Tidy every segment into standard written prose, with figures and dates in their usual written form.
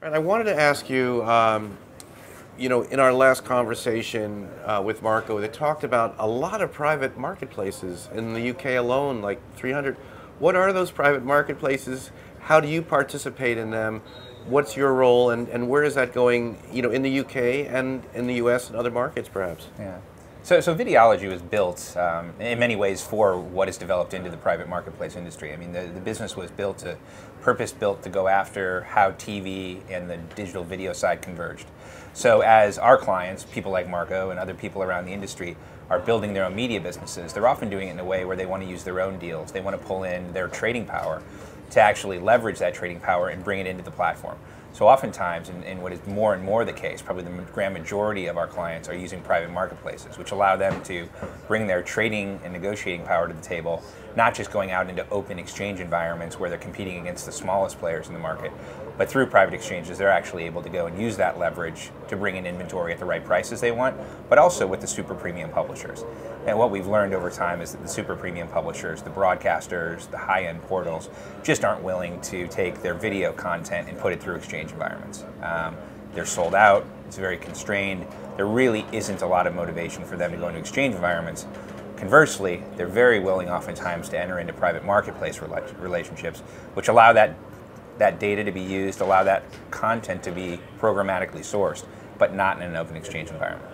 And I wanted to ask you, in our last conversation with Marco, they talked about a lot of private marketplaces in the UK alone, like 300. What are those private marketplaces? How do you participate in them? What's your role, and where is that going, in the UK and in the US and other markets, perhaps? Yeah. So Videology was built in many ways for what is developed into the private marketplace industry. I mean, the business was purpose-built to go after how TV and the digital video side converged. So as our clients, people like Marco and other people around the industry, are building their own media businesses, they're often doing it in a way where they want to use their own deals. They want to pull in their trading power to actually leverage that trading power and bring it into the platform. So oftentimes, and what is more and more the case, probably the grand majority of our clients are using private marketplaces, which allow them to bring their trading and negotiating power to the table, not just going out into open exchange environments where they're competing against the smallest players in the market, but through private exchanges, they're actually able to go and use that leverage to bring in inventory at the right prices they want, but also with the super premium publishers. And what we've learned over time is that the super premium publishers, the broadcasters, the high-end portals, just aren't willing to take their video content and put it through exchange environments. They're sold out, it's very constrained, there really isn't a lot of motivation for them to go into exchange environments. Conversely, they're very willing oftentimes to enter into private marketplace relationships, which allow that data to be used, allow that content to be programmatically sourced, but not in an open exchange environment.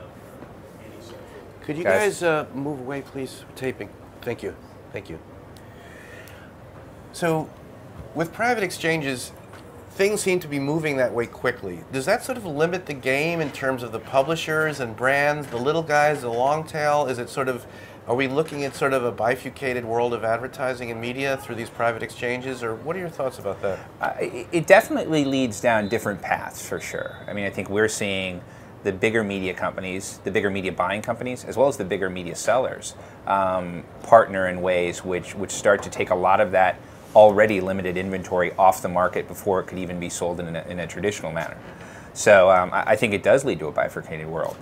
Could you guys move away, please? Taping. Thank you. Thank you. So, with private exchanges, things seem to be moving that way quickly. Does that sort of limit the game in terms of the publishers and brands, the little guys, the long tail? Is it sort of, are we looking at sort of a bifurcated world of advertising and media through these private exchanges, or what are your thoughts about that? It definitely leads down different paths, for sure. I mean, I think we're seeing the bigger media companies, the bigger media buying companies, as well as the bigger media sellers, partner in ways which start to take a lot of that already limited inventory off the market before it could even be sold in a traditional manner. So I think it does lead to a bifurcated world.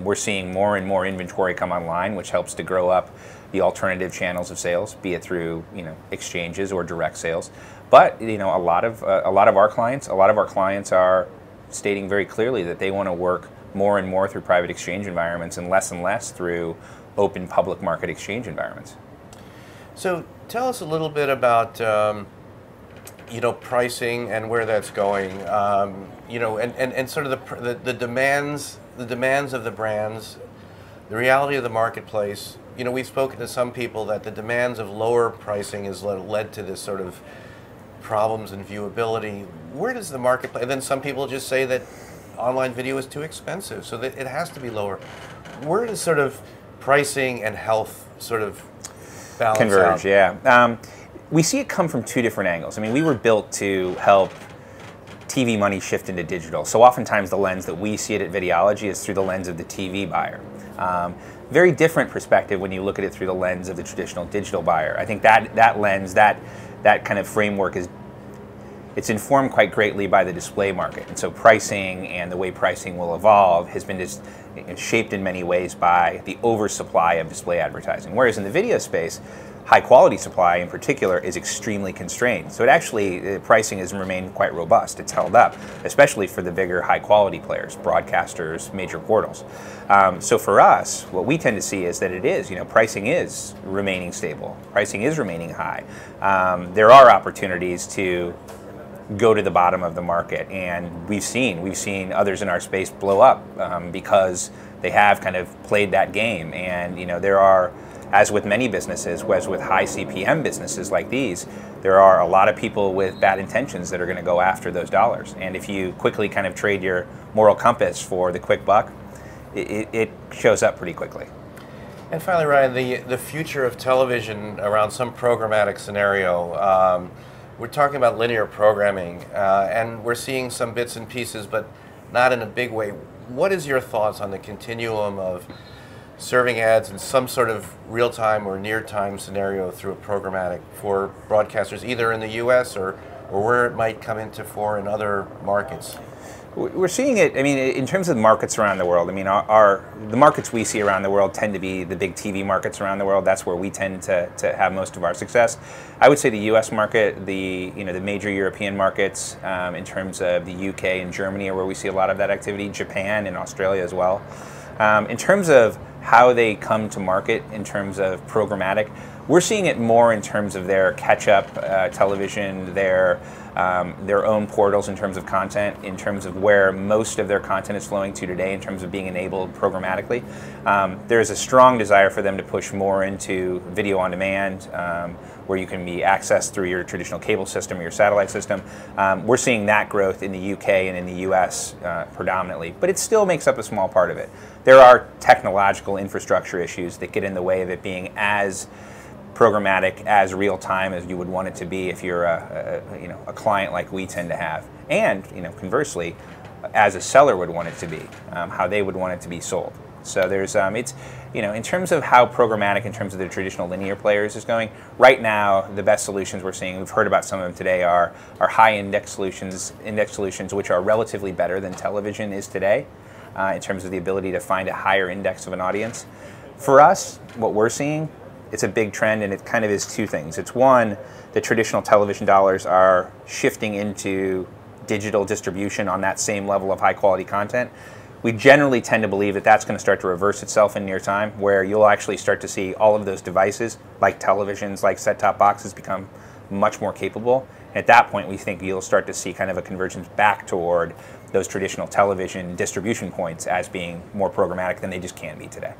We're seeing more and more inventory come online, which helps to grow up the alternative channels of sales, be it through exchanges or direct sales. But a lot of our clients are stating very clearly that they want to work more and more through private exchange environments and less through open public market exchange environments. So tell us a little bit about pricing and where that's going. And sort of the demands of the brands, the reality of the marketplace. We've spoken to some people that the demands of lower pricing has led to this sort of problems in viewability. Where does the marketplace? And then some people just say that online video is too expensive, so that it has to be lower. Where does sort of pricing and health sort of balance converge out? Yeah. We see it come from two different angles. I mean, we were built to help TV money shift into digital. So oftentimes the lens that we see it at Videology is through the lens of the TV buyer. Very different perspective when you look at it through the lens of the traditional digital buyer. I think that lens, that kind of framework it's informed quite greatly by the display market. And so pricing and the way pricing will evolve has been just shaped in many ways by the oversupply of display advertising. Whereas in the video space, high quality supply in particular is extremely constrained. So pricing has remained quite robust. It's held up, especially for the bigger high quality players, broadcasters, major portals. So for us, what we tend to see is that pricing is remaining stable. Pricing is remaining high. There are opportunities to go to the bottom of the market, and we've seen others in our space blow up because they have kind of played that game. And there are, as with many businesses, as with high CPM businesses like these, there are a lot of people with bad intentions that are going to go after those dollars. And if you quickly kind of trade your moral compass for the quick buck, it shows up pretty quickly. And finally, Ryan, the future of television around some programmatic scenario. We're talking about linear programming, and we're seeing some bits and pieces, but not in a big way. What is your thoughts on the continuum of serving ads in some sort of real-time or near-time scenario through a programmatic for broadcasters, either in the U.S. or or where it might come into fore in other markets? We're seeing it, I mean, in terms of markets around the world, I mean, the markets we see around the world tend to be the big TV markets around the world. That's where we tend to have most of our success. I would say the US market, the major European markets, in terms of the UK and Germany are where we see a lot of that activity, Japan and Australia as well. In terms of how they come to market in terms of programmatic, we're seeing it more in terms of their catch-up television, their own portals in terms of content, in terms of where most of their content is flowing to today in terms of being enabled programmatically. There is a strong desire for them to push more into video on demand, where you can be accessed through your traditional cable system or your satellite system. We're seeing that growth in the UK and in the US predominantly, but it still makes up a small part of it. There are technological infrastructure issues that get in the way of it being as programmatic, as real time as you would want it to be if you're a client like we tend to have, and conversely, as a seller would want it to be, how they would want it to be sold. So there's it's in terms of how programmatic, in terms of the traditional linear players is going right now, the best solutions we're seeing, we've heard about some of them today, are high index solutions which are relatively better than television is today, in terms of the ability to find a higher index of an audience. For us, what we're seeing, it's a big trend, and it kind of is two things. It's one, the traditional television dollars are shifting into digital distribution on that same level of high quality content. We generally tend to believe that that's going to start to reverse itself in near time, where you'll actually start to see all of those devices, like televisions, like set-top boxes, become much more capable. And at that point, we think you'll start to see kind of a convergence back toward those traditional television distribution points as being more programmatic than they just can be today.